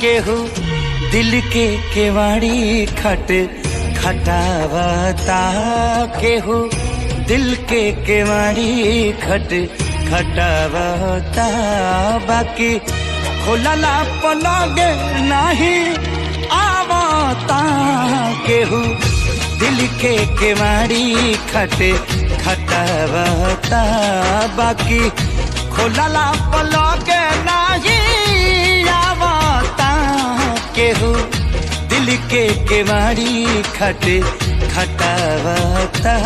केहू दिल के केवाड़ी खट खटावता, केहू दिल के केवाड़ी खट खटावता, बाकी खोलला पलगे नहीं आवता, केहू दिल के केवाड़ी खट खटावता, बाकी खोलला पलगे नहीं आवता, केहू दिल के केवाड़ी खट खटावता।